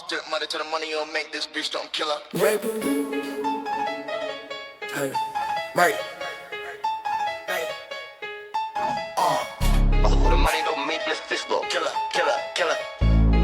Stick money to the money, you'll make this bitch don't kill her. Right. Hey. Right. Who the money don't make this fish blow. Killer, killer, killer.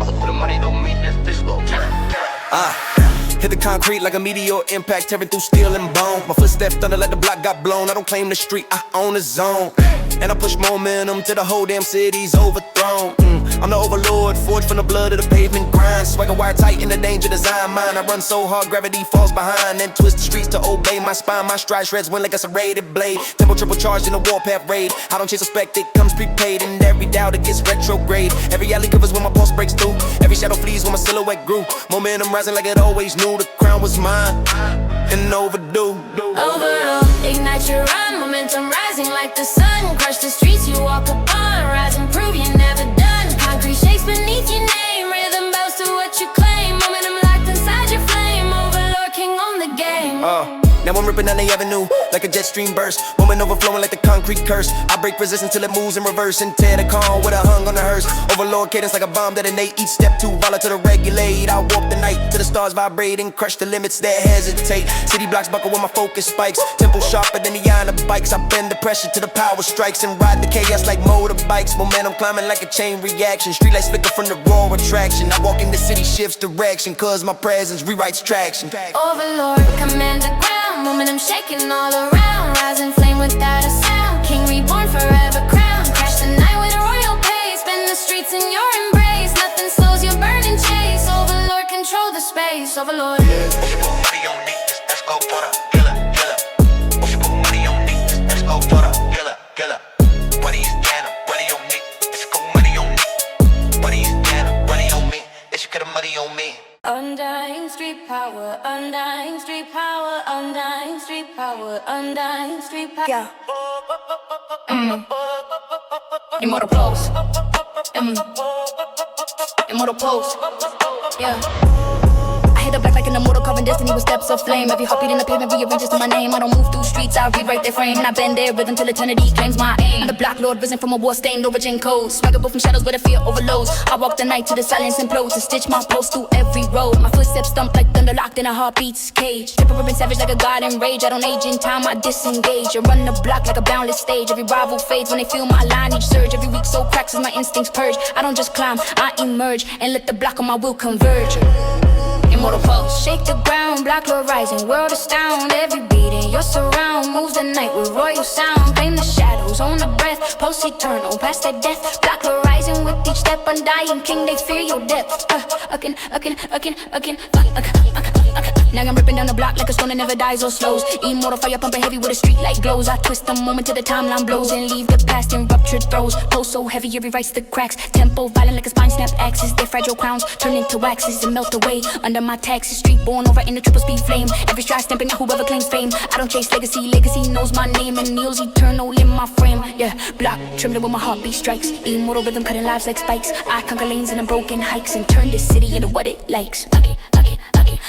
Who the money don't make this fish blow. Killer, killer. Hit the concrete like a meteor impact, tearing through steel and bone. My footsteps thunder like the block got blown. I don't claim the street, I own the zone. And I push momentum till the whole damn city's overthrown. I'm the overlord, forged from the blood of the pavement grind. Swagger wire tight in the danger design mine. I run so hard, gravity falls behind. Then twist the streets to obey my spine. My stride shreds when like a serrated blade. Tempo triple charged in a warpath raid. I don't chase a spec, it comes prepaid. And every doubt it gets retrograde. Every alley covers when my pulse breaks through. Every shadow flees when my silhouette grew. Momentum rising like it always knew. The crown was mine and overdue. Overall, ignite your run. Momentum rising like the sun. Crush the streets you walk upon. Rise and prove you're never done. Concrete shakes beneath your name. Rhythm bows to what you claim. Momentum locked inside your flame. Overlord, king on the game. Now I'm ripping down the avenue like a jet stream burst. Moment overflowing like the concrete curse. I break resistance till it moves in reverse and tear the car with a hung on the hearse. Overlord cadence like a bomb detonate. Each step too volatile to regulate. I walk the night till the stars vibrate and crush the limits that hesitate. City blocks buckle when my focus spikes. Tempo sharper than the iron of bikes. I bend the pressure till the power strikes and ride the chaos like motorbikes. Momentum climbing like a chain reaction. Streetlights flicker from the raw attraction. I walk in the city shifts direction, cause my presence rewrites traction. Overlord, command the ground. Momentum shaking all around. Rising flame without a sound. King reborn, forever crowned. Crash the night with a royal pace. Spin the streets in your embrace. Nothing slows your burning chase. Overlord, control the space. Overlord. If you put money on me, let's go for the killer, killer. If you put money on me, let's go for the killer, killer. What is Ghana? Money on me. Let's go money on me. What is Ghana? Money on me. Let's get the money on me. Undying street power, undying street power, undying street power, undying street power. Yeah. Immortal pose. Immortal pose. Yeah. I hit the black like an immortal carving destiny with steps of flame. Every heartbeat in the pavement rearranges to my name. I don't move through streets, I rewrite their frame. And I bend their rhythm till eternity claims my aim. I'm the black lord risen from a war-stained origin code. Swaggable from shadows where the fear overloads. I walk the night till the silence implodes. To stitch my post through every road. My footsteps thump like thunder locked in a heartbeat's cage. Temper and savage like a god in rage. I don't age in time, I disengage. I run the block like a boundless stage. Every rival fades when they feel my lineage surge. Every weak soul cracks as my instincts purge. I don't just climb, I emerge. And let the block on my will converge. Immortal pulse, shake the ground, black lord rising, world astound. Every beat in your surround moves the night with royal sound. Claim the shadows, own the breath, pulse eternal, past their death. Black lord rising with each step, undying king, they fear your depth. Again. Now I'm ripping down the block like a stone that never dies or slows. Immortal fire pumping heavy with a street light glows. I twist the moment till the timeline blows and leave the past in ruptured throes. Pulse so heavy it rewrites the cracks. Tempo violent like a spine snapped axes. Their fragile crowns turn into waxes and melt away under my taxes. Street born over in the triple speed flame. Every stride stamping out whoever claims fame. I don't chase legacy, legacy knows my name and kneels eternal in my frame. Yeah, block trembling when my heartbeat strikes. Immortal rhythm cutting lives like spikes. I conquer lanes and broken hikes and turn this city into what it likes.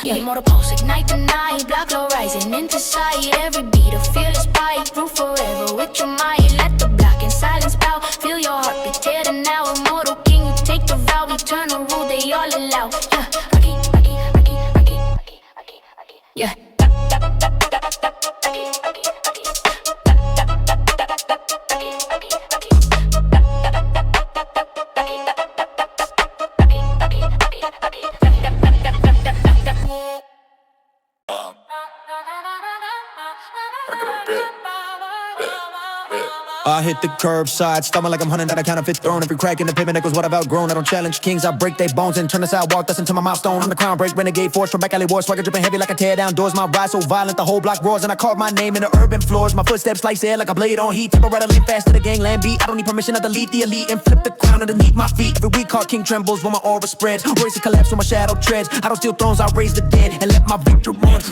Yeah, immortal pulse, ignite the night. Black glow rising into sight. Every beat a fearless bite. Rule forever with your might. Let the block in silence bow. Feel your heartbeat tear the now. Immortal king, you take the vow. Eternal rule they all allow. Yeah, yeah. I hit the curbside, stumble like I'm hunting that I counterfeit throne. Every crack in the pavement echoes what I've outgrown. I don't challenge kings, I break their bones and turn the sidewalk dust into my milestone. I'm the crown break, renegade force from back alley wars. Swagger dripping heavy like I tear down doors. My rise so violent, the whole block roars. And I carve my name in the urban floors. My footsteps slice air like a blade on heat. Tempo rattling fast to the gangland beat. I don't need permission to delete the elite and flip the crown underneath my feet. Every week caught king trembles when my aura spreads. Race to collapse when my shadow treads. I don't steal thrones, I raise the dead and let my victory run.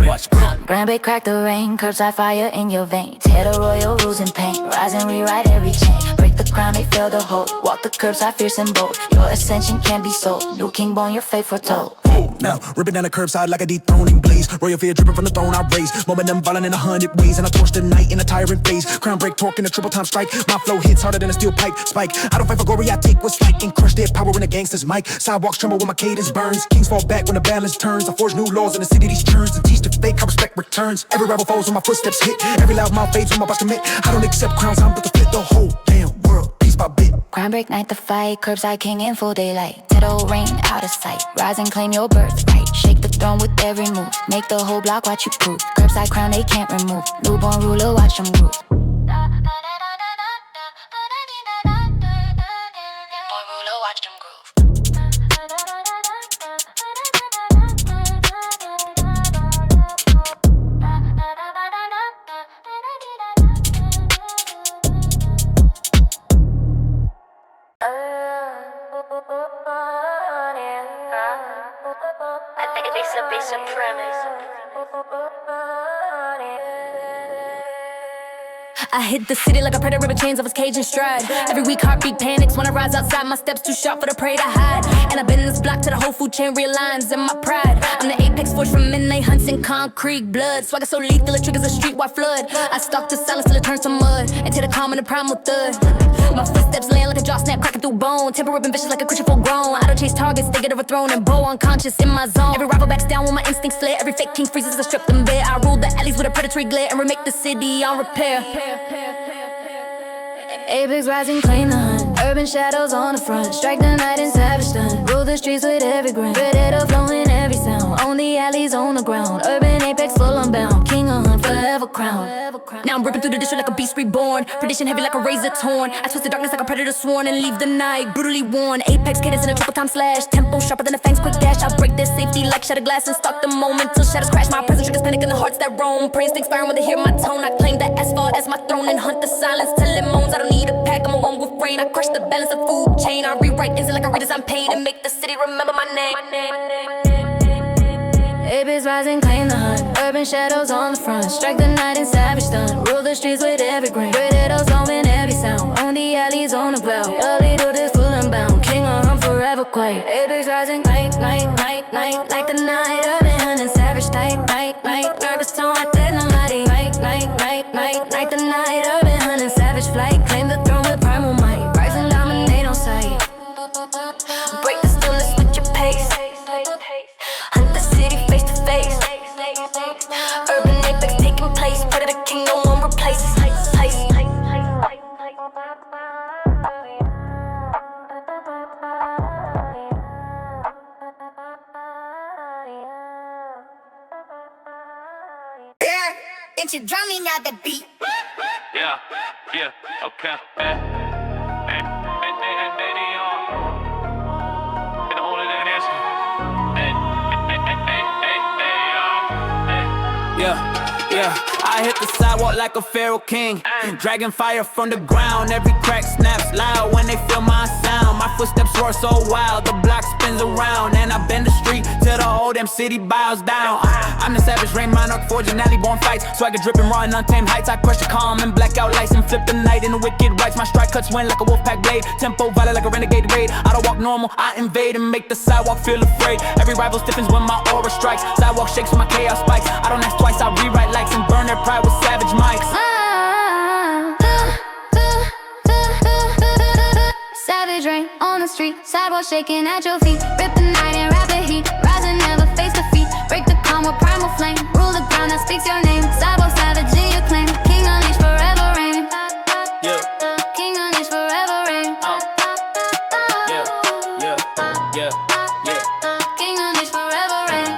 Watch, Brand break, crack the rain, curbside fire in your veins. Tear the royal rules in pain, rise and rewrite every chain. Break the crown, they feel the hold. Walk the curbs, I fierce and bold. Your ascension can't be sold. New king born, your fate foretold. Now, ripping down the curbside like a dethroning blaze. Royal fear dripping from the throne I raise. Momentum violent in 100 ways. And I torch the night in a tyrant phase. Crown break, torque in a triple time strike. My flow hits harder than a steel pipe spike. I don't fight for glory, I take what's like. And crush their power in a gangster's mic. Sidewalks tremble when my cadence burns. Kings fall back when the balance turns. I forge new laws in the city these churns. And teach the fake how respect returns. Every rival falls when my footsteps hit. Every loud mouth fades when my boss commit. I don't accept crowns, I'm about to fit the whole damn world. Piece by bit. Crown break, night the fight. Curbside king in full daylight. Tidal rain out of sight. Rise and claim your birthright. Shake the throne with every move. Make the whole block watch you prove. Curbside crown they can't remove. Newborn ruler watch them groove. I think it's a basic premise. I hit the city like a predator, ripping chains off his cage and stride. Every week heartbeat panics when I rise outside. My steps too sharp for the prey to hide. And I've been in this block till the whole food chain realigns. And my pride, I'm the apex force from midnight hunts in concrete blood. Swagger so lethal it triggers a streetwide flood. I stalk the silence till it turns to mud. Into the calm and the primal thud. My footsteps land like a jaw snap, cracking through bone. Temper ripping vicious like a creature full grown. I don't chase targets, they get overthrown and bow unconscious in my zone. Every rival backs down when my instincts flare. Every fake king freezes as I strip them bare. I rule the alleys with a predatory glare and remake the city on repair. Apex rising, claim the hunt. Urban shadows on the front. Strike the night in savage stun. Rule the streets with every grin. Predator flowing every sound. On the alleys, on the ground. Urban apex full unbound. King of hunt, forever crowned. Now I'm ripping through the district like a beast reborn. Tradition heavy like a razor torn. I twist the darkness like a predator sworn. And leave the night brutally worn. Apex cadence in a triple time slash. Tempo sharper than a fang's quick dash. I break their safety like shattered glass. And stalk the moment till shadows crash. My presence triggers panic in the hearts that roam. Praise inspiring when they hear my tone. I claim that asphalt as my throne. And hunt the silence till it moans. I don't need a pack, I'm a one with rain. I crush the balance of food chain. I rewrite instant like a redesign pain. And make the city remember my name. Apex rising, claim the hunt. Urban shadows on the front. Strike the night in savage stun. Rule the streets with every grain. Predators flowing every sound. On the alleys, on the ground. Early to this full and bound. King of hunt, forever quiet. Apex rising, night, night, night, night. Like the night, urban hunting, savage night, night, night. Nervous tone, I did not mighty. Night, night, night, night. Like the night, urban hunting, savage flight. Claim the throne with primal might. Rise and dominate on sight. Break the stillness with your pace. Hunt the city face to face. Urban apex taking place. Predator king, no one replaces. Ain't you drumming out the beat? Yeah, okay. Yeah, I hit the sidewalk like a feral king. Dragging fire from the ground. Every crack snaps loud when they feel my sound. My footsteps roar so wild, the block spins around. And I bend the street till the whole damn city bows down. I'm the savage rain monarch, forging alley-born fights. Swagger dripping raw and untamed heights. I crush the calm and blackout lights and flip the night in the wicked rights. My strike cuts wind like a wolf pack blade. Tempo violent like a renegade raid. I don't walk normal, I invade and make the sidewalk feel afraid. Every rival stiffens when my aura strikes. Sidewalk shakes when my chaos spikes. I don't ask twice, I rewrite likes and burn their pride with savage mics. Savage rain on the street, sidewalk shaking at your feet. Rip the night in rapid heat, rising never face defeat. Break the calm with primal flame, rule the ground that speaks your name. Sidewalk savage in your claim, king unleashed forever reign. King unleashed forever reign. King unleashed forever reign.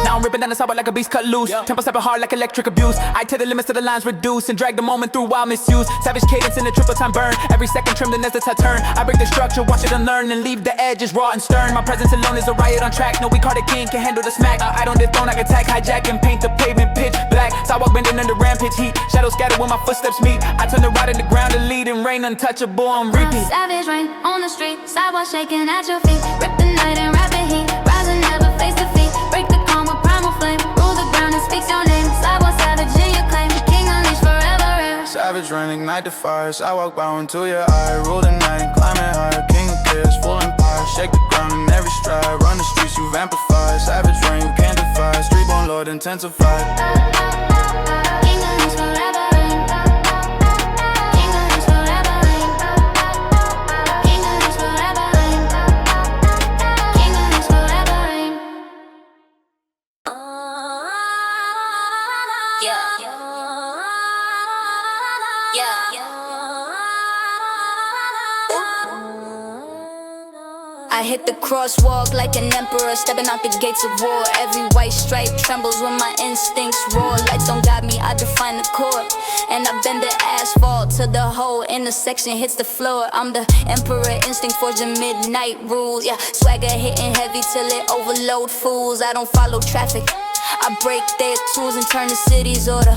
Now I'm ripping down the sidewalk like a beast cut loose. Tempo stepping hard like electric abuse. I tear the limits to the lines reduce and drag the moment through wild misuse. Savage cadence in the triple time burn. Every second trim the nest that's I turn. I break the structure, watch it unlearn and leave the edges raw and stern. My presence alone is a riot on track. No weak hearted king can handle the smack. I don't dethrone, I attack, hijack and paint the pavement pitch black. Sidewalk bending under rampage heat. Shadows scatter when my footsteps meet. I turn the rod in the ground to lead and rain untouchable on repeat. Savage rain on the street, sidewalk shaking at your feet. Rip the night in rapid heat, rising never face defeat. Break the calm with primal flame, rule the ground and speaks your name. Sidewalk savage in your claim, king unleashed forever reign. Savage savage rain, ignite the fires. I walk by into your eye, rule the night, climbing higher. King of chaos, full empire, shake the ground in every stride. Run the streets, you've amplified. Savage rain, you can't defy. Streetborn lord intensified. England's forever reign. England's forever reign. England's forever reign. England's forever reign. Yeah. I hit the crosswalk like an emperor, stepping out the gates of war. Every white stripe trembles when my instincts roar. Lights don't guide me, I define the core. And I bend the asphalt till the whole intersection hits the floor. I'm the emperor, instinct forging midnight rules. Yeah, swagger hitting heavy till it overload fools. I don't follow traffic, I break their tools and turn the city's order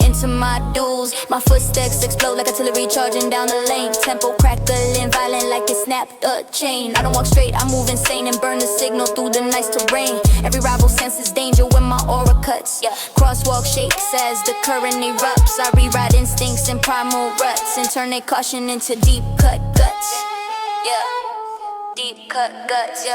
into my duels. My footsteps explode like artillery charging down the lane. Tempo crackling, violent like it snapped a chain. I don't walk straight, I move insane and burn the signal through the nice terrain. Every rival senses danger when my aura cuts. Crosswalk shakes as the current erupts. I rewrite instincts and primal ruts and turn their caution into deep cut guts. Deep cut guts,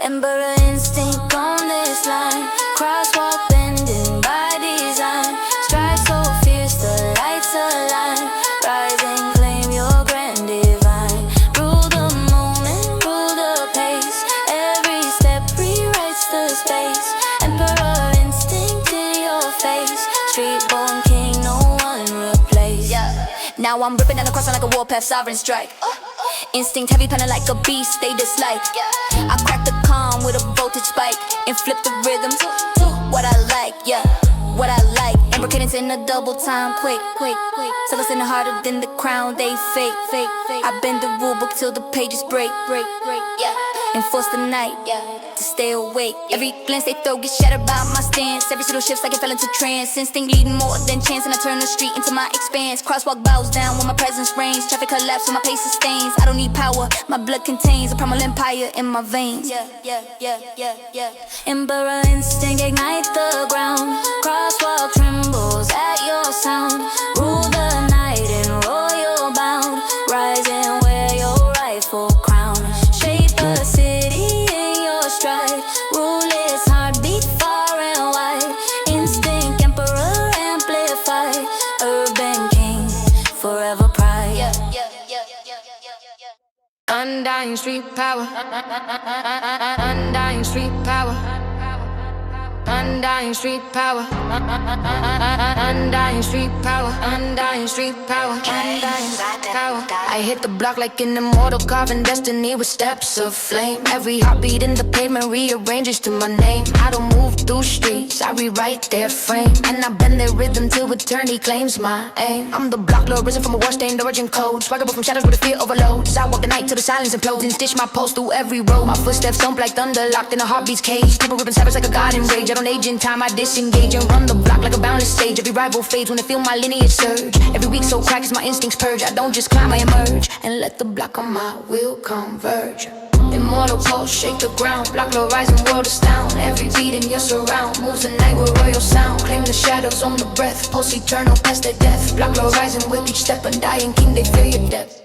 Emperor instinct on this line. Crosswalk bending by design. Stride so fierce, the lights align. Rise and claim your grand divine. Rule the moment, rule the pace. Every step rewrites the space. Emperor instinct in your face. Streetborn king, no one replace. Now I'm ripping down the crossing like a warpath, sovereign strike. Instinct heavy, punning like a beast, they dislike. I crack the calm with a voltage spike and flip the rhythm to what I like, what I like. Amber cadence in a double time, quick. So listen harder than the crown, they fake. I bend the rule book till the pages break. Enforce the night to stay awake. Every glance they throw gets shattered by my stance. Every single shifts like it fell into trance. Instinct leading more than chance, and I turn the street into my expanse. Crosswalk bows down when my presence reigns. Traffic collapse when my pace sustains. I don't need power, my blood contains a primal empire in my veins. Emperor instinct ignite the ground. Crosswalk trembles at your sound. Rule the night in royal bound. Rise and wear your rightful crown. Shape the city in your stride. Rule its heartbeat far and wide. Instinct emperor amplified. Urban king, forever pride. Undying street power. Undying street power. Undying street power. Undying street power. Undying street power. Undying power. I hit the block like an immortal, carving destiny with steps of flame. Every heartbeat in the pavement rearranges to my name. I don't move through streets, I rewrite their frame. And I bend their rhythm till eternity claims my aim. I'm the block lord, risen from a war-stained origin code. Swaggable from shadows with a fear overloads. I walk the night till the silence implodes and stitch my pulse through every road. My footsteps thump like thunder, locked in a heartbeat's cage. People ripping savage like a god in rage. I don't age in time, I disengage and run the block like a boundless stage. Every rival fades when I feel my lineage surge. Every week so cracked as my instincts purge. I don't just climb, I emerge and let the block on my will converge. Immortal pulse, shake the ground. Block low, rising world astound. Every beat in your surround moves the night with royal sound. Claim the shadows on the breath, pulse eternal past their death. Block low, rising with each step. Undying king, they fear your depth.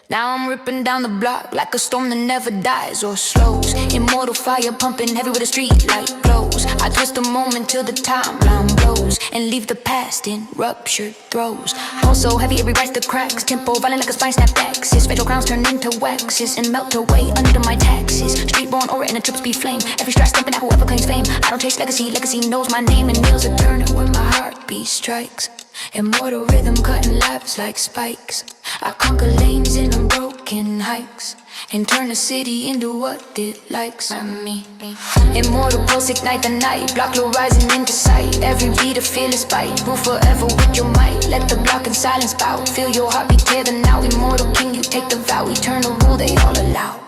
Now I'm ripping down the block like a storm that never dies or slows. Immortal fire pumping heavy with a street light glows. I twist the moment till the timeline blows and leave the past in ruptured throes. Also heavy, it rewrites the cracks. Tempo violent like a spine snap axis. Fatal crowns turn into waxes and melt away under my taxes. Streetborn aura in a trip speed flame. Every strike stamping at whoever claims fame. I don't chase legacy, legacy knows my name and kneels eternal when my heartbeat strikes. Immortal rhythm cutting laps like spikes. I conquer lanes in unbroken hikes and turn the city into what it likes of me. Immortal pulse ignite the night. Block low rising into sight. Every beat a fearless bite. Rule forever with your might. Let the block in silence bow. Feel your heartbeat tear the now. Immortal king, you take the vow. Eternal rule they all allow.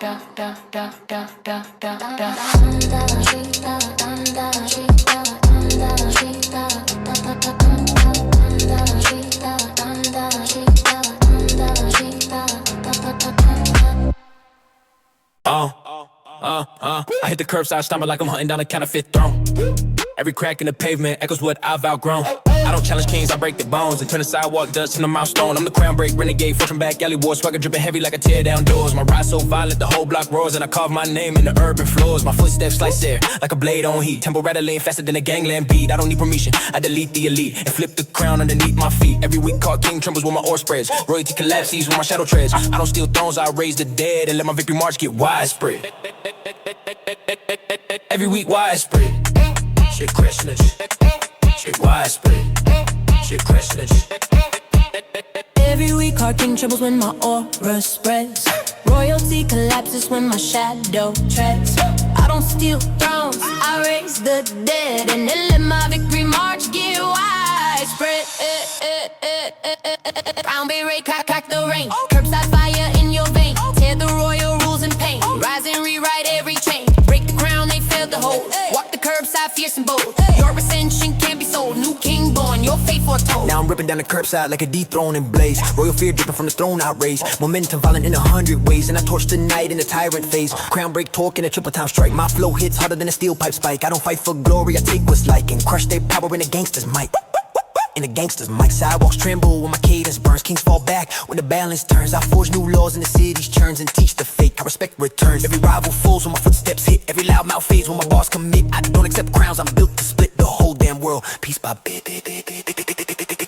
I hit the curbside, stumble like I'm hunting down a counterfeit throne. Every crack in the pavement echoes what I've outgrown. I I don't challenge kings, I break their bones and turn the sidewalk dust into milestone. I'm the crown break renegade, fortune back alley war, swagger dripping heavy like I tear down doors. My ride so violent, the whole block roars, and I carve my name in the urban floors. My footsteps slice air like a blade on heat, tempo rattling faster than a gangland beat. I don't need permission, I delete the elite and flip the crown underneath my feet. Every week caught king trembles when my ore spreads, royalty collapses when my shadow treads. I don't steal thrones, I raise the dead and let my victory march get widespread. Every week widespread, shit crashing, shit widespread, shit crashing. Every week our king trembles when my aura spreads. Royalty collapses when my shadow treads. I don't steal thrones, I raise the dead and then let my victory march get widespread. Brown beret, crack the rain. Curbside fire in your vein. Tear the royal rules in pain. Rise and rewrite every chain. Break the crown, they failed to hold. Walk the curbside, fierce and bold. Your ascension can't be sold. New king born, your fate foretold. Now I'm ripping down the curbside like a dethroning blaze. Royal fear dripping from the throne I raise. Momentum violent in 100 ways, and I torch the night in the tyrant phase. Crown break torque in a triple time strike. My flow hits harder than a steel pipe spike. I don't fight for glory, I take what's like and crush their power in a gangster's mic. In the gangsters, mic sidewalks tremble when my cadence burns. Kings fall back when the balance turns. I forge new laws in the city's churns and teach the fake. I respect returns. Every rival falls when my footsteps hit. Every loudmouth fades when my bars commit. I don't accept crowns, I'm built to split the whole damn world piece by bit.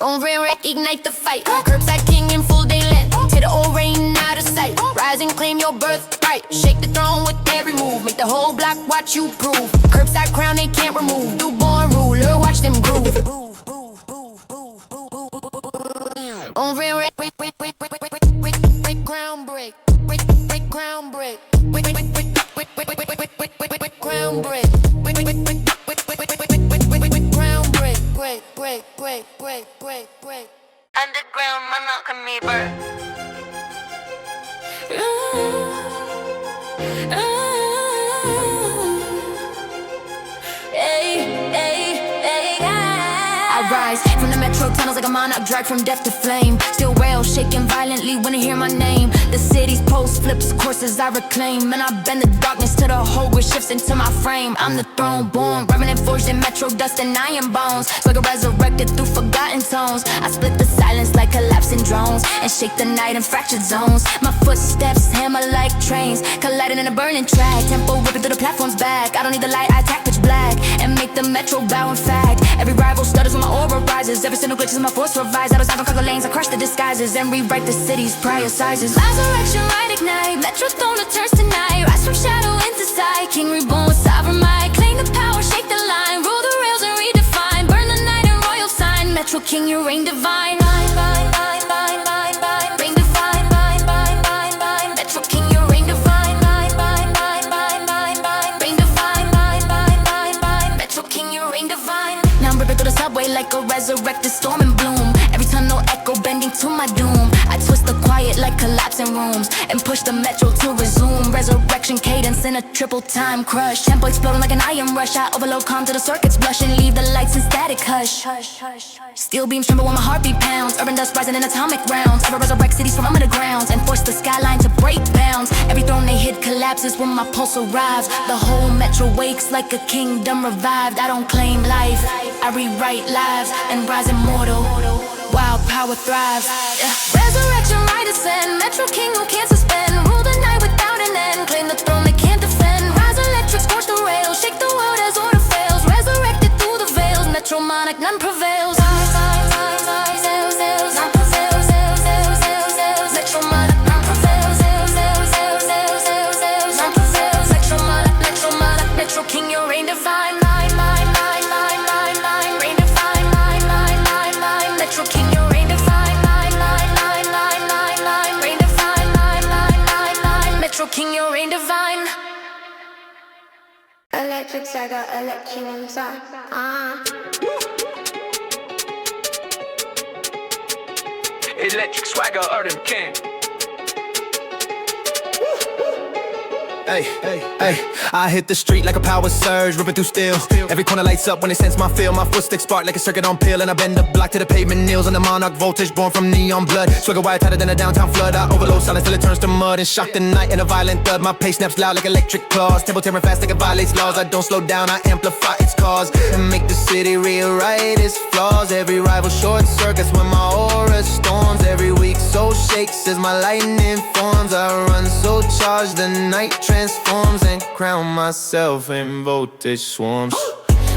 On rail, ignite the fight. Curbside king in full daylight. Tear the old rain out of sight. Rise and claim your birthright. Shake the throne with every move. Make the whole block watch you prove. Curbside crown they can't remove. Newborn ruler, watch them groove. On rail, ground break, ground break, ground break, break. Underground, man, not come me bird. I rise from the metro tunnels like a monarch, dragged from death to flame. Still rails shaking violently when I hear my name. The city's post flips courses I reclaim, and I bend the darkness to the whole which shifts into my frame. I'm the throne born, revenant forged in metro dust and iron bones. Swagger resurrected through forgotten tones. I split the silence like collapsing drones and shake the night in fractured zones. My footsteps hammer like trains, colliding in a burning track. Tempo ripping through the platform's back. I don't need the light, I attack pitch black and make the metro bow in fact. Every rival stutters when my aura rises. Every single glitch is my force revised. Out of conquer lanes, I crush the disguises and rewrite the city's prior sizes. Resurrection, right ignite. Metro throne returns tonight. Rise from shadow into sight. King reborn with sovereign might. Claim the power, shake the line. Rule the rails and redefine. Burn the night in royal sign. Metro king, you reign divine. Reign divine. Metro king, you reign divine. Reign divine. Metro king, you reign divine. Now I'm ripping through the subway like a resurrected storm and bloom. Every tunnel echo bending to my doom. I twist the quiet like collapsing rooms and push the metro to resume. Resurrection cadence in a triple time crush. Tempo exploding like an iron rush. I overload calm till the circuits blush and leave the lights in static hush. Steel beams tremble when my heartbeat pounds. Urban dust rising in atomic rounds. Ever resurrect cities from under the grounds and force the skyline to break bounds. Every throne they hit collapses when my pulse arrives. The whole metro wakes like a kingdom revived. I don't claim life, I rewrite lives and rise immortal. Wild power thrives. Resurrection, right ascend. Metro king who can't suspend. Rule the night without an end. Claim the throne they can't defend. Rise electric, scorch the rails. Shake the world as order fails. Resurrected through the veils. Metro monarch, none prevails. Metro monarch, none prevails. Metro monarch, Metro king, you reign divine. Metro king, you reign divine. Reign divine. Metro king, you reign divine. Electric saga, electric inside. Electric swagger, Earth King. Hey, hey, I hit the street like a power surge, ripping through steel. Every corner lights up when they sense my feel. My footsteps spark like a circuit on peel, and I bend the block to the pavement kneels on the monarch voltage, born from neon blood. Swagger wire tighter than a downtown flood. I overload silence till it turns to mud and shock the night in a violent thud. My pace snaps loud like electric claws. Tempo tearing fast like it violates laws. I don't slow down, I amplify its cause and make the city rewrite its flaws. Every rival short circuits when my aura storms. Every week so shakes as my lightning forms. I run so charged the night transforms and crown myself in voltage swarms.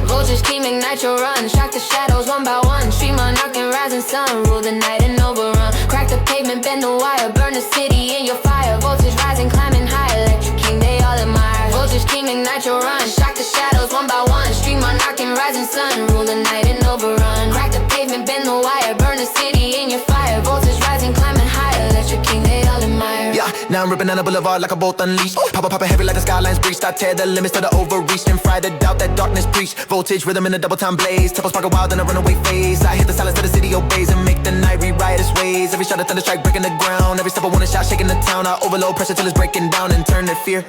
Vultures scheme, ignite your run. Shock the shadows one by one. Stream on knocking, rising sun. Rule the night and overrun. Crack the pavement, bend the wire. Burn the city in your fire. Voltage rising, climbing high. Electric king, they all admire. Vultures scheme, ignite your run. Shock the shadows one by one. Stream on knocking, rising sun. Rule the night and overrun. Crack the pavement, bend the wire. Burn the city in your fire. Voltage rising, climbing high. Electric king, they all admire. Yeah, now I'm ripping down the boulevard like a bolt unleashed. Pop heavy like the skylines breached. I tear the limits to the overreach and fry the doubt that darkness preach. Voltage rhythm in a double time blaze. Tempo spark a wild in a runaway phase. I hit the silence till the city obeys and make the night rewrite its ways. Every shot of thunder strike breaking the ground. Every step I want a shot shaking the town. I overload pressure till it's breaking down and turn that fear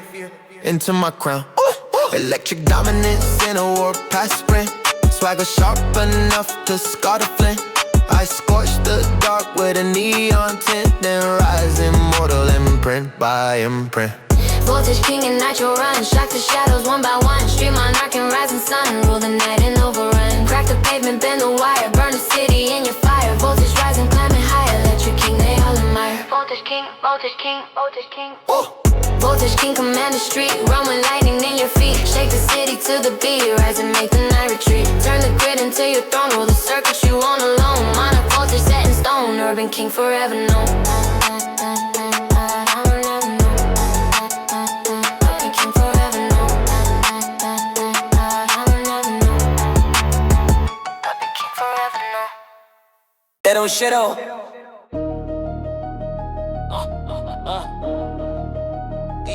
into my crown. Electric dominance in a war past sprint. Swagger sharp enough to scar the flint. I scorch the dark with a neon tint, then rise immortal imprint by imprint. Voltage king and nitro run. Shock the shadows one by one. Stream on knocking, rising sun. Rule the night and overrun. Crack the pavement, bend the wire. Burn the city in your fire. Voltage rising, climbing high. Electric king, they all admire. Voltage king, voltage king, voltage king. Voltage king, command the street. Run with lightning in your feet. Shake the city to the beat. Rise and make the night retreat. Turn the grid into your throne. Roll the circuit you own alone. Monarch voltage set in stone. Urban king forever known. That don't shit out.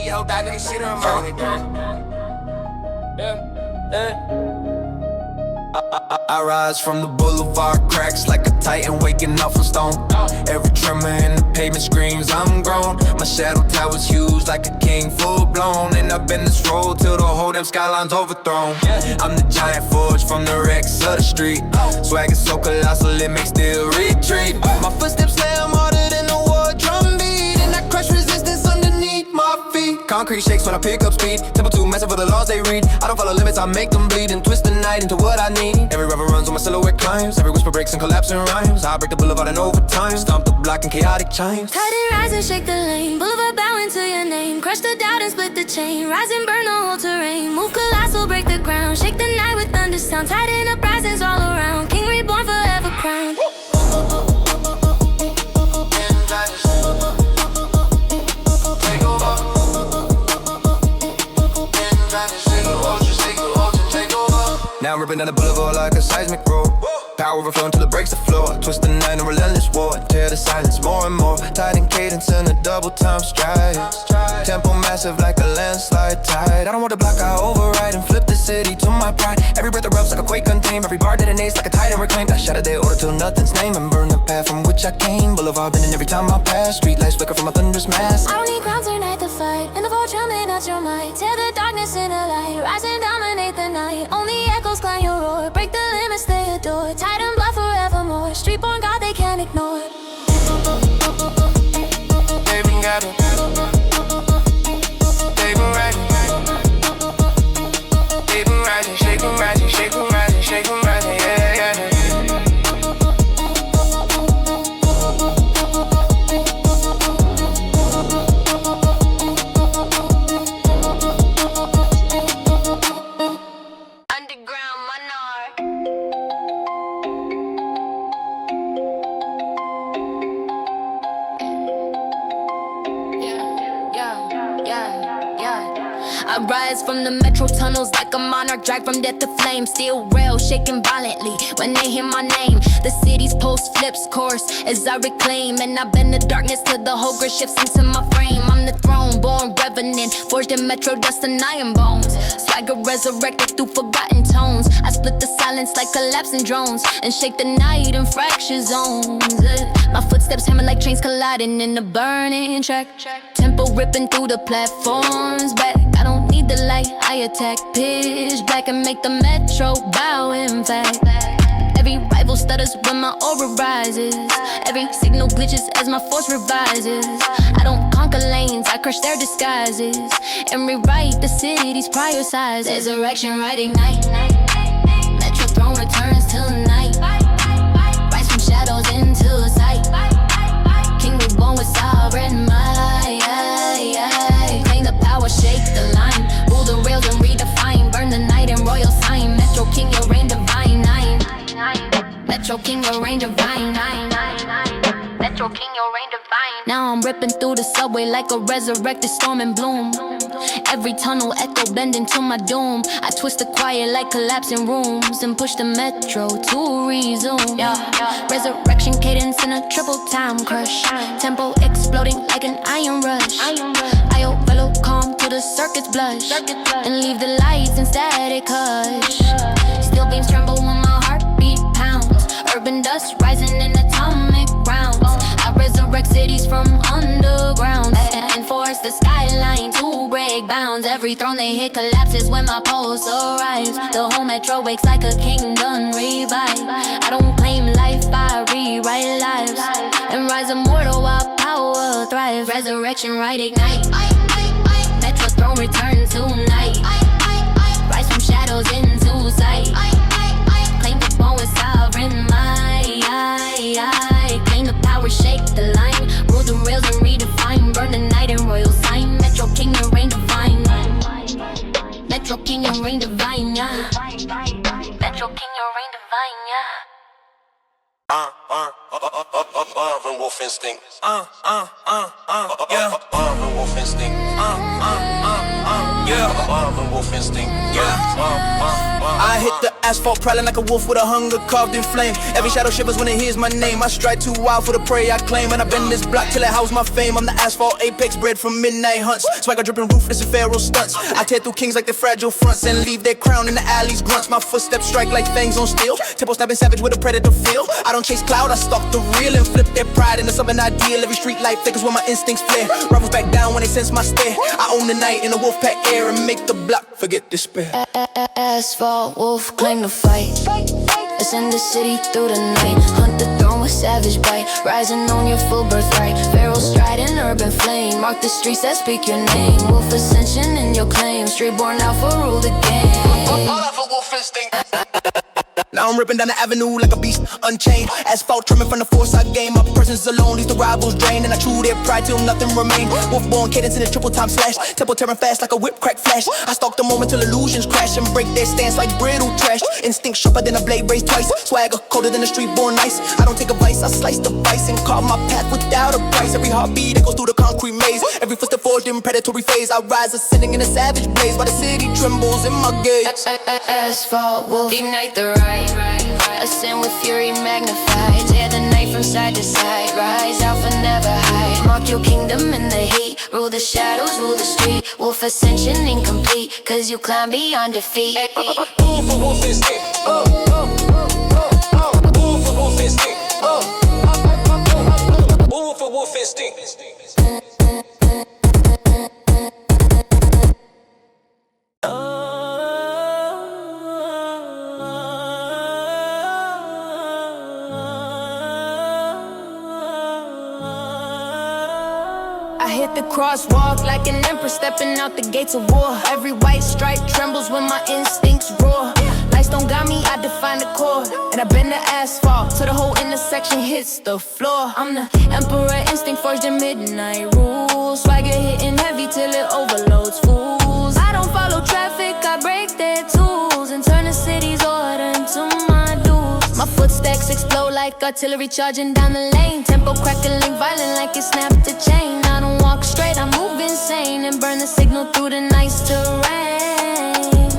Yo, that nigga shit on I rise from the boulevard cracks like a titan waking up from stone. Every tremor in the pavement screams I'm grown. My shadow towers huge like a king full blown. And I've been this road till the whole damn skyline's overthrown. I'm the giant forge from the wrecks of the street. Swag is so colossal it makes still retreat. My footsteps slam harder than the war drum beat. And I crush resistance underneath my feet. Concrete shakes when I pick up speed. Tempo too massive for the laws they read. I don't follow limits, I make them bleed. And twist the night into what I need. Every rubber runs on my silhouette climbs. Every whisper breaks and collapsing rhymes. I break the boulevard in overtime. Stomp the block in chaotic chimes. Tide and rise and shake the lane. Boulevard bowing to your name. Crush the doubt and split the chain. Rise and burn the whole terrain. Move colossal, break the ground. Shake the night with thunder sound. Tighten up risings all around. King reborn, forever crowned. Now I'm ripping down the boulevard like a seismic roar. Power overflowing till it breaks the floor. Twist the night in a relentless war. Tear the silence more and more. Tighten cadence in a double time stride. Tempo massive like a landslide tide. I don't want to block, I override and flip the city to my pride. Every breath erupts like a quake untamed. Every bar detonates like a titan reclaimed. I shatter their order till nothing's named. And burn the path from which I came. Boulevard bending every time I pass. Street lights flicker from a thunderous mass. I don't need crowns or night to fight. In the vulture, may not your might. Tear the darkness in a light. Rise and dominate the night. Only echoes climb your roar. Break the limits they adore. Titan blood forevermore. Street born God they can't ignore. They've been gathered. They've been riding. They've been rising, shake 'em rising, shake 'em rising, shake 'em rising, yeah, yeah. Underground monarch. I rise from the metro tunnels like a monarch, drag from death to flame. Steel rail shaking violently when they hear my name. The city's pulse flips course as I reclaim, and I bend the darkness till the whole grid shifts into my frame. I'm the throne, born revenant, forged in metro dust and iron bones. Swagger resurrected through forgotten tones. I split the silence like collapsing drones and shake the night in fracture zones. My footsteps hammer like trains colliding in the burning track. Tempo ripping through the platforms back. I don't need the light, I attack pitch black and make the metro bow in fact. Every rival stutters when my aura rises. Every signal glitches as my force revises. I don't conquer lanes, I crush their disguises and rewrite the city's prior sizes. Resurrection right ignite. Metro throne returns till night. Rise from shadows into sight. King reborn with sovereign might. Claim the power, shake the line. Rule the rails and redefine. Burn the night in royal sign. Metro King, your reign divine. Metro King, your reign divine. Metro King, your reign divine. Now I'm ripping through the subway like a resurrected storm and bloom. Every tunnel echo bending to my doom. I twist the quiet like collapsing rooms and push the metro to resume. Resurrection cadence in a triple time crush. Tempo exploding like an iron rush. I overload calm till the circuits blush and leave the lights in static hush. Steel beams tremble when my heartbeat pounds. Urban dust rising in atomic rounds. I resurrect cities from underground and force the skyline to break bounds. Every throne they hit collapses when my pulse arrives. The whole metro wakes like a kingdom revived. I don't claim life, I rewrite lives and rise immortal while power thrives. Resurrection right ignite. Metro throne return tonight. Rise from shadows into sight. Claim the bone with sovereign might. Claim the power, shake the line. Rule the rails and redefine. Burn the night in royal sign. Metro King, your reign divine. Metro King, your reign divine, yeah. Metro King, your reign divine, yeah. Urban wolf instinct. Yeah. Urban wolf instinct. Yeah. Urban wolf instinct. Yeah. I hit the asphalt prowling like a wolf with a hunger carved in flame. Every shadow shivers when it hears my name. I strike too wild for the prey I claim, and I bend this block till it house my fame. I'm the asphalt apex bred from midnight hunts. Swagger dripping ruthless and pharaoh stunts. I tear through kings like the fragile fronts and leave their crown in the alleys grunts. My footsteps strike like fangs on steel. Tempo snapping savage with a predator feel. I don't chase cloud, I stalk the real and flip their pride into something ideal. Every street light flickers when my instincts flare. Rivals back down when they sense my stare. I own the night in the wolf pack air and make the block forget despair. Asphalt wolf claim to fight. Ascend the city through the night. Hunt the throne with savage bite. Rising on your full birthright. Pharaoh stride in urban flame. Mark the streets that speak your name. Wolf ascension in your claim. Street born alpha rule the game. Alpha wolf instinct. Now I'm ripping down the avenue like a beast, unchained. Asphalt trimming from the force I gain. My presence alone leaves the rivals drained, and I chew their pride till nothing remains. Wolf-born cadence in a triple time slash. Tempo tearing fast like a whip crack flash. I stalk the moment till illusions crash and break their stance like brittle trash. Instinct sharper than a blade raised twice. Swagger colder than a street born ice. I don't take advice, I slice the vice and carve my path without a price. Every heartbeat echoes through the concrete maze. Every footstep forged in predatory phase. I rise ascending in a savage blaze while the city trembles in my gaze. Asphalt wolf, ignite the right. Ascend with fury magnified. Tear the night from side to side. Rise alpha, never hide. Mark your kingdom in the heat. Rule the shadows, rule the street. Wolf ascension incomplete, cause you climb beyond defeat. Wolf for wolf instinct. Wolf for wolf instinct. Wolf for wolf instinct. I hit the crosswalk like an empress stepping out the gates of war. Every white stripe trembles when my instincts roar. Lights don't got me, I define the core. And I bend the asphalt so the whole intersection hits the floor. I'm the emperor, instinct forged in midnight rules. Swagger hitting heavy till it overloads fools. I don't follow traffic, I break their tools and turn the city's order into my dues. My footsteps explode like like artillery charging down the lane. Tempo crackling, violent like it snapped a chain. I don't walk straight, I move insane and burn the signal through the night's terrain.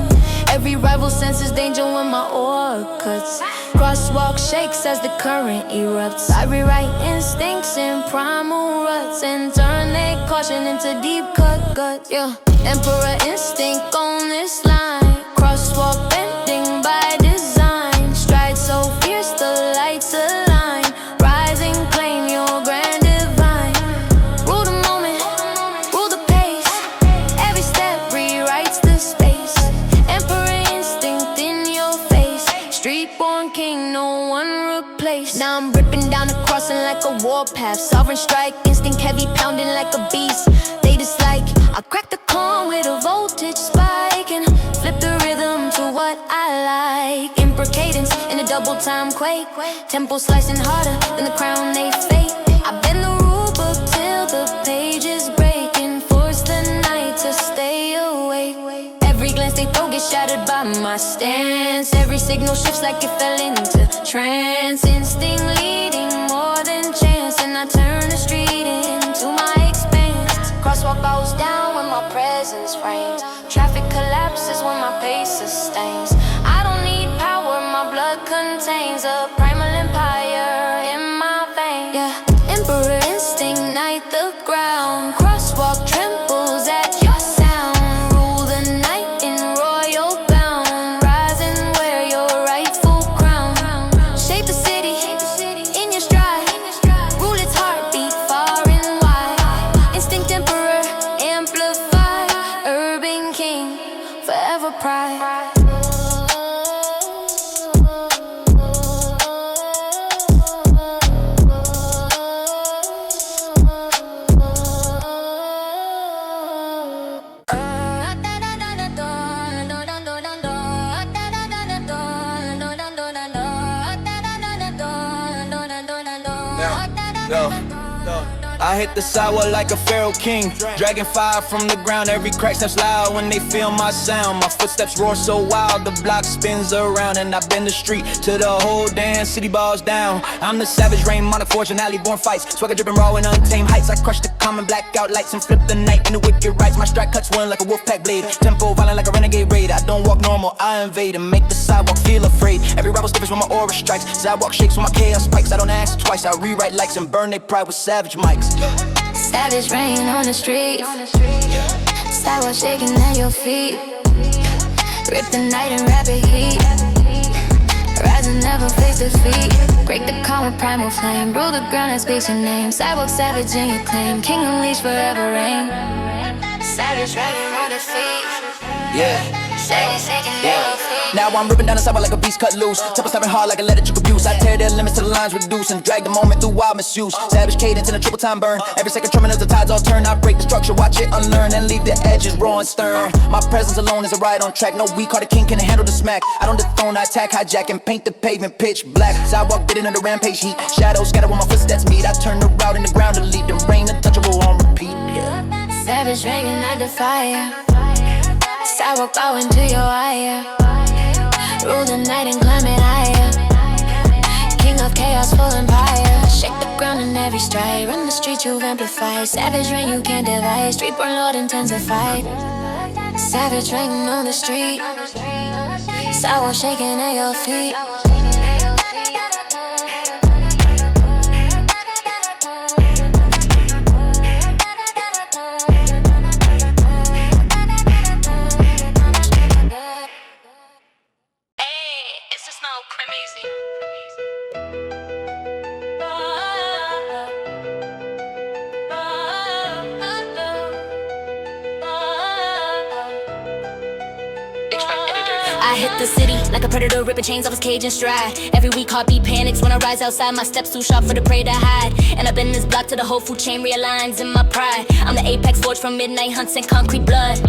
Every rival senses danger when my aura cuts. Crosswalk shakes as the current erupts. I rewrite instincts in primal ruts and turn their caution into deep cut guts. Yeah, emperor instinct on this line. Crosswalk bending by design. Stride so fierce the lights align. Rise and claim your grand divine. Rule the moment, rule the pace. Every step rewrites the space. Emperor instinct in your face. Street-born king, no one replaced. Now I'm ripping down the crossing like a warpath. Sovereign strike, instinct heavy pounding like a beast. They dislike, I crack the calm with a voltage spike and flip the rhythm to what I like. Imprecadence in a double time quake. Tempo slicing harder than the crown they fake. I bend the rule book till the pages break and force the night to stay awake. Every glance they throw gets shattered by my stance. Every signal shifts like it fell into trance. Instinct leading more than chance, and I turn the street into my expanse. Crosswalk bows down when my presence reigns. Traffic collapses when my pace sustains. I don't need power, my blood contains a primal empire in my veins. Yeah, emperor instinct, night the ground. Crosswalk trembles at your sound. Rule the night in royal bound. Rise and wear your rightful crown. Shape the city in your stride. Rule its heartbeat far and wide. Instinct emperor, amplify. Urban king, forever pride. I hit the sidewalk like a feral king. Dragging fire from the ground. Every crack snaps loud when they feel my sound. My footsteps roar so wild, the block spins around. And I bend the street till the whole damn city bows down. I'm the savage rain, monarch, fortune, alley born fights. Swagger dripping raw and untamed heights. I crush the common blackout lights and flip the night into wicked rights. My strike cuts one like a wolf pack blade. Tempo violent like a renegade raid. I don't walk normal, I invade and make the sidewalk feel afraid. Every rival stiffens when my aura strikes. Sidewalk shakes when my chaos spikes. I don't ask twice, I rewrite likes and burn their pride with savage mics. Savage rain on the street. Sidewalk shaking at your feet. Rip the night in rapid heat. Rise and never face defeat. Break the calm with primal flame. Rule the ground that speaks your name. Sidewalk savage in your claim. King unleashed forever reign. Savage rain on the feet. Yeah. Savage shaking at your feet. Now I'm ripping down the sidewalk like a beast cut loose. Tempo snapping hard like a letter trick abuse. I tear their limits till the lines reduce and drag the moment through wild misuse. Savage cadence in a triple time burn. Every second tremor as the tides all turn. I break the structure, watch it unlearn and leave the edges raw and stern. My presence alone is a ride on track. No weak hearted king can handle the smack. I don't dethrone, I attack, hijack and paint the pavement pitch black. Sidewalk bitten under rampage heat. Shadows scatter when my footsteps meet. I turn the route in the ground to lead the rain untouchable on repeat. Yeah. Savage rain and the fire. Sidewalk bow into your eye. Rule the night and climb it higher. King of chaos, full empire. Shake the ground in every stride. Run the streets, you've amplified. Savage rain, you can't divide. Street born lord intensified. Savage rain on the street. Sidewalk shaking at your feet. I hit the city like a predator, ripping chains off his cage and stride. Every week heartbeat panics when I rise outside. My steps too sharp for the prey to hide. And I bend this block till the whole food chain realigns in my pride. I'm the apex forged from midnight hunts and concrete blood.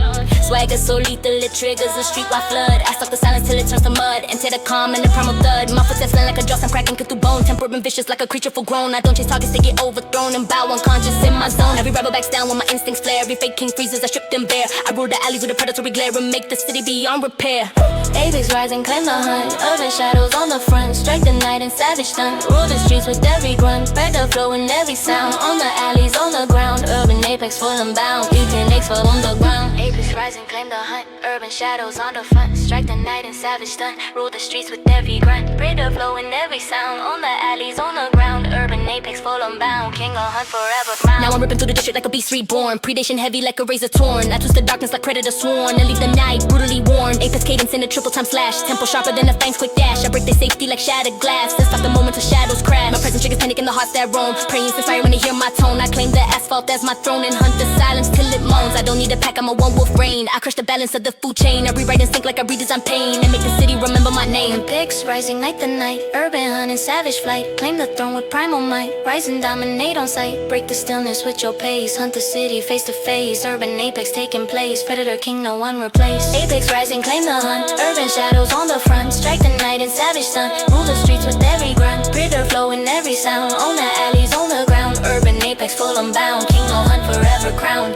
Swagger so lethal, it triggers a streetwide flood. I suck the silence till it turns to mud. Enter the calm and the primal thud. My footsteps land like a jaws, I'm cracking, cut through bone. Temper and vicious like a creature full grown. I don't chase targets, they get overthrown and bow unconscious in my zone. Every rebel backs down when my instincts flare. Every fake king freezes, I strip them bare. I rule the alleys with a predatory glare and make the city beyond repair. Apex rising, claim the hunt. Urban shadows on the front. Strike the night and savage stun. Rule the streets with every grunt. Spread the flow in every sound. On the alleys, on the ground. Urban apex full and bound. Beacon X full on the ground. Apex rising, claim the hunt. Urban shadows on the front. Strike the night and savage stun. Rule the streets with every grunt. Spread the flow in every sound. On the alleys, on the ground. Urban apex full and bound. King of hunt forever crowned. Now I'm ripping through the district like a beast reborn. Predation heavy like a razor torn. I twist the darkness like predator sworn. And leave the night brutally worn. Apex cadence in a triple time slash. Tempo sharper than a fang's quick dash. I break their safety like shattered glass. Then stop the moment till shadows crash. My presence triggers panic in the hearts that roam. Praying inspire when they hear my tone. I claim the asphalt as my throne and hunt the silence till it moans. I don't need a pack, I'm a one wolf reign. I crush the balance of the food chain. I rewrite and sync like I redesign pain. And make the city remember my name. Apex rising night to night. Urban hunt and savage flight. Claim the throne with primal might. Rise and dominate on sight. Break the stillness with your pace. Hunt the city face to face. Urban apex taking place. Predator king, no one replace. Apex rising, claim the hunt. Urban shadows on the front. Strike the night and savage sun. Rule the streets with every grunt. Predator flow in every sound. On the alleys, on the ground. Urban apex full and bound. King, no hunt forever crowned.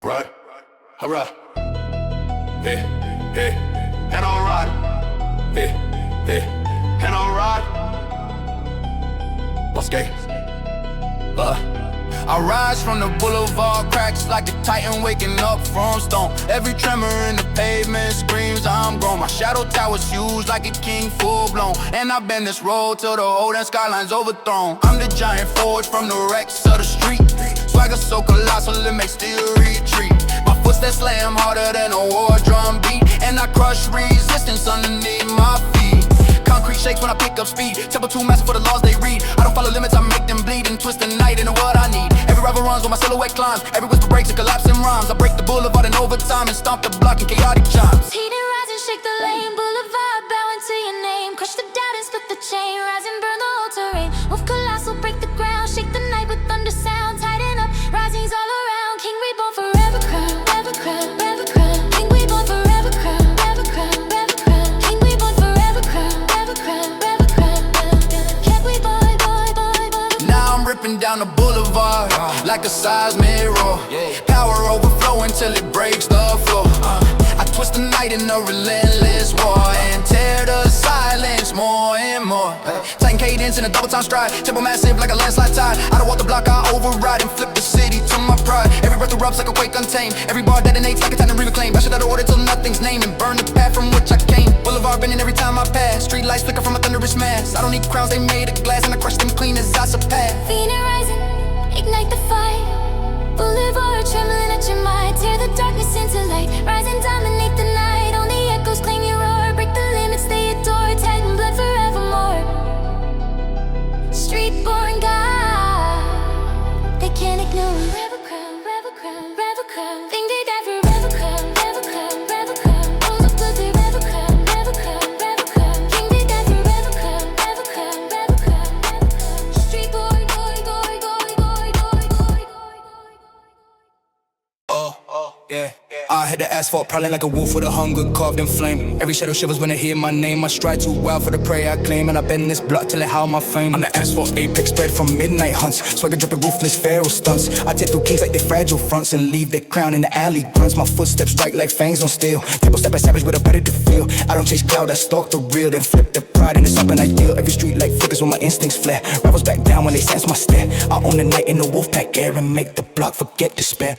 Right, alright. Hey, hey, and alright. Hey, hey, and alright. Let's go. I rise from the boulevard, cracks like a titan waking up from stone. Every tremor in the pavement screams I'm grown. My shadow towers huge like a king full blown. And I bend this road till the whole damn skyline's overthrown. I'm the giant forge from the wrecks of the street. Swagger so colossal it makes steel retreat. My footsteps slam harder than a war drum beat. And I crush resistance underneath my feet. Concrete shakes when I pick up speed. Temple too massive for the laws they read. I don't follow limits, I make them bleed. And twist the night into what I need. Every rival runs when my silhouette climbs. Every whisper breaks and collapsing rhymes. I break the boulevard in overtime and stomp the block in chaotic chimes. Heat and rise and shake the lane. Boulevard bowing to your name. Crush the doubt and split the chain. Rise and burn the whole terrain. Move colossal, break the ground. Shake the night with thunder sound. Tighten up, risings all around. King reborn forever crown. Forever crown, forever crown. King reborn forever crown. Forever crown, forever crown. King reborn forever crown. Forever crown, forever crown. King reborn, boy, boy, boy. Now I'm ripping down the boulevard like a seismic roar. Power overflowing till it breaks the floor. I twist the night in a relentless war and tear the silence more and more. Tighten cadence in a double time stride. Tempo massive like a landslide tide. I don't walk the block, I override and flip the city to my pride. Every breath erupts like a quake untamed. Every bar detonates like a time to reclaim. Bash it out of order till nothing's named and burn the path from which I came. Boulevard bending every time I pass. Street lights flicker from a thunderous mass. I don't need crowns, they made of glass and I crush them clean as I surpass. Phoenix rising, ignite the fight. Boulevard trembling at your might. Tear the darkness into light. Rise and dominate the night. On the echoes claim your roar. Break the limits they adore. Titan blood forevermore. Street born God. They can't ignore. Rebel crown, rebel crown, rebel crown. Think they die for rebel crown, rebel crown, rebel crown. Rose up with the rebel crown, rebel crown, rebel crown. Think they die for rebel crown, rebel crown, rebel crown, rebel crown. Street boy, boy, boy, boy, boy, boy, boy. Yeah, I hit the asphalt, prowling like a wolf with a hunger carved in flame. Every shadow shivers when I hear my name. I stride too wild for the prey I claim, and I bend this block till it howl my fame. I'm the asphalt apex spread from midnight hunts. Swagger dripping ruthless pharaoh stunts. I tear through kings like they fragile fronts and leave their crown in the alley grunts. My footsteps strike like fangs on steel. People step by savage with a better to feel. I don't chase cloud, I stalk the real. Then flip the pride into something ideal. Every street light flickers when my instincts flare. Rivals back down when they sense my stare. I own the night in the wolf pack air and make the block forget despair.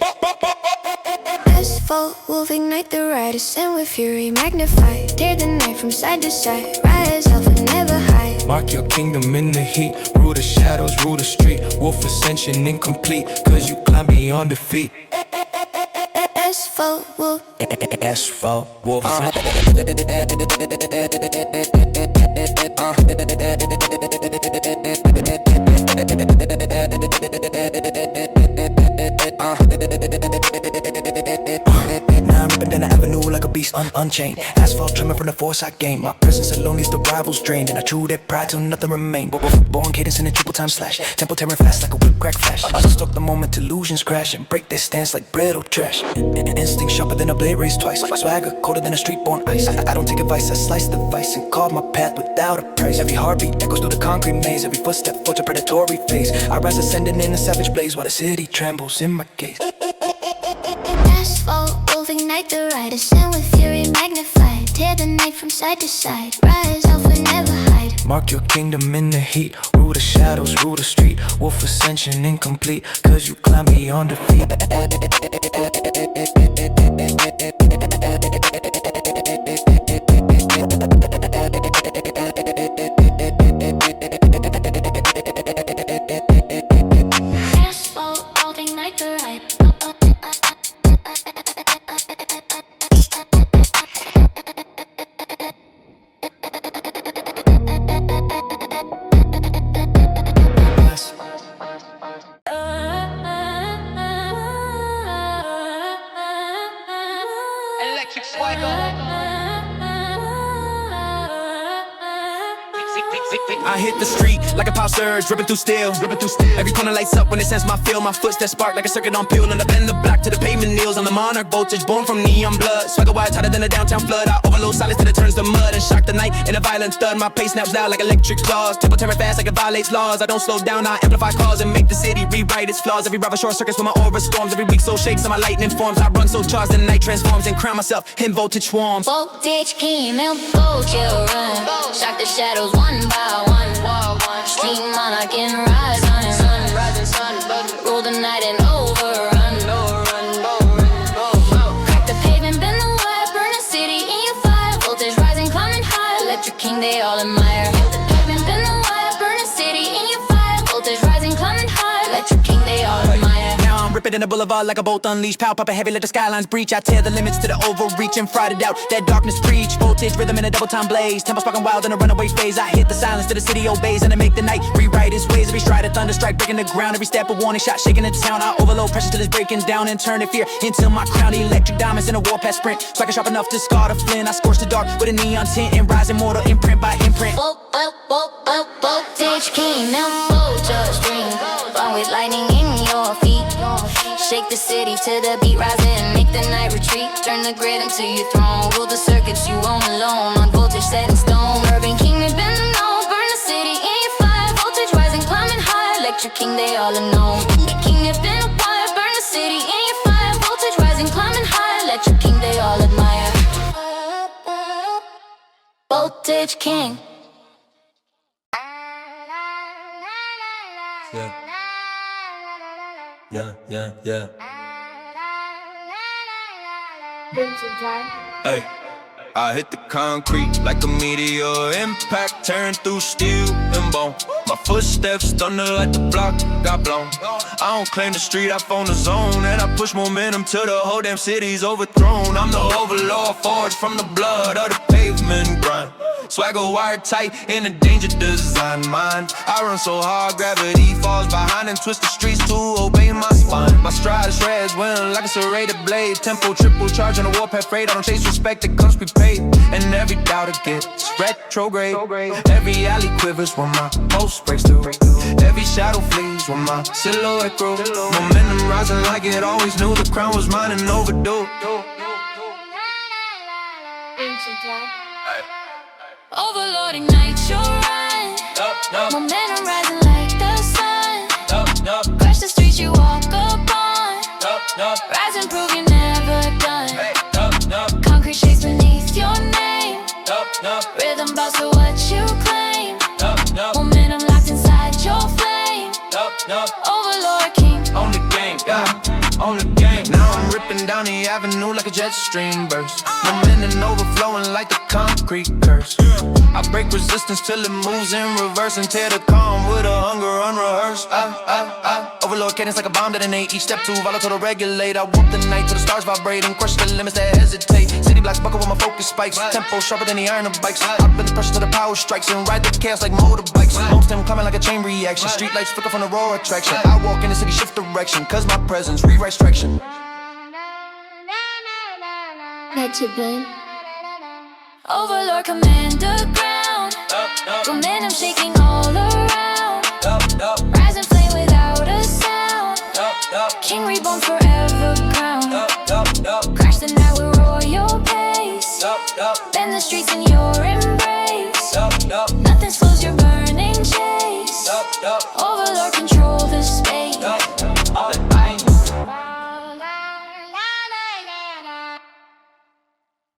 Asphalt wolf ignite the ride, ascend with fury magnified. Tear the night from side to side, rise up and never hide. Mark your kingdom in the heat. Rule the shadows, rule the street. Wolf ascension incomplete, cause you climb beyond defeat. Asphalt wolf. Asphalt wolf. Now I'm ripping down the avenue like a beast unchained. Asphalt trimming from the force I gain. My presence alone leaves the rivals drained, and I chew that pride till nothing remain. Born cadence in a triple time slash, tempo tearing fast like a whip crack flash. I stuck the moment illusions crash and break their stance like brittle trash. Instinct sharper than a blade raised twice. Swagger colder than a street born ice. I don't take advice, I slice the vice and carve my path without a price. Every heartbeat echoes through the concrete maze. Every footstep forges a predatory phase. I rise ascending in a savage blaze while the city trembles in my gaze. Asphalt will ignite the ride. Ascend with fury magnified. Tear the night from side to side. Rise alpha, never hide. Mark your kingdom in the heat. Rule the shadows, rule the street. Wolf ascension incomplete, cause you climb beyond defeat. Asphalt will ignite the ride. Electric swagger. I hit the street like a power surge, dripping through steel. Every corner lights up when it sense my feel. My footsteps spark like a circuit on peel. And I bend the block to the pavement kneels. I'm the monarch voltage, born from neon blood. Swagger wide, hotter than a downtown flood. I overload silence till it turns to mud and shock the night in a violent thud. My pace snaps loud like electric claws. Tempo tearing fast like it violates laws. I don't slow down, I amplify cause and make the city rewrite its flaws. Every rival short circuits when my aura storms. Every week so shakes and my lightning forms. I run so charged and the night transforms and crown myself in voltage swarms. Voltage came and voltage run. Shock the shadows one by one. Street monarch and rising sun. Rule the night and overrun. Crack the pavement, bend the wire. Burn the city in your fire. Voltage rising, climbing high. Electric king, they all admire. Crack the pavement, bend the wire. Burn the city in your fire. Voltage rising, climbing high. Electric king, they all admire. Now I'm ripping in the boulevard like a bolt unleashed. Power pumping heavy, let the skylines breach. I tear the limits to the overreach and fried it out. That darkness preach. Voltage rhythm in a double time blaze. Tempo sparking wild in a runaway phase. I hit the silence till the city obeys, and I make the night rewrite its ways. Every stride of thunder strike breaking the ground. Every step a warning shot shaking the town. I overload pressure till it's breaking down and turning fear into my crown. Electric diamonds in a warpath sprint. Swagger sharp enough to scar the flint. I scorch the dark with a neon tint and rising mortal imprint by imprint. Voltage king, now voltage string. Born with lightning in your feet. Shake the city to the beat, rise and make the night retreat. Turn the grid into your throne. Rule the circuits you own alone. On voltage set in stone. Urban king, they've been known. Burn the city in your fire. Voltage rising, climbing high. Electric king, they all are known. The king, they've been acquired. Burn the city in your fire. Voltage rising, climbing high. Electric king, they all admire. Voltage king. Yeah. Hey, I hit the concrete like a meteor impact, tearing through steel and bone. My footsteps thunder like the block got blown. I don't claim the street, I phone the zone, and I push momentum till the whole damn city's overthrown. I'm the overlord, forged from the blood of the pavement grind. Swagger wired tight in a danger design mind. I run so hard, gravity falls behind and twist the streets to obey my spine. My stride shreds when like a serrated blade. Tempo triple charge on a warpath freight. I don't chase respect, it comes prepaid. And every doubter gets retrograde. Every alley quivers when my pulse breaks through. Every shadow flees when my silhouette grows. Momentum rising like it always knew. The crown was mine and overdue. Overloading night, you're right. Momentum rising like the sun. Crush the streets you walk upon. Rise and prove you're never done. Concrete shakes beneath your name. Rhythm bounce to what you claim. Momentum locked inside your flame. Overlord king. On the game, yeah, on the game. Now I'm ripping down the avenue like a jet stream burst. Momentum overflowing like the concrete curse. I break resistance till it moves in reverse and tear the calm with a hunger unrehearsed. I overload cadence like a bomb detonate. Each step too volatile to regulate. I whoop the night till the stars vibrate and crush the limits that hesitate. City blocks buckle with my focus spikes. Tempo sharper than the iron of bikes. I bend the pressure till the power strikes and ride the chaos like motorbikes. Most them climbing like a chain reaction. Street lights flicker from the roar attraction. I walk in the city, shift direction, cause my presence rewrites traction. Vegetable. Overlord, commander, ground. Momentum shaking all around. Rising flame without a sound. King reborn forever crowned. Crash the night with royal pace. Bend the streets in your embrace. Nothing slows your burning chase.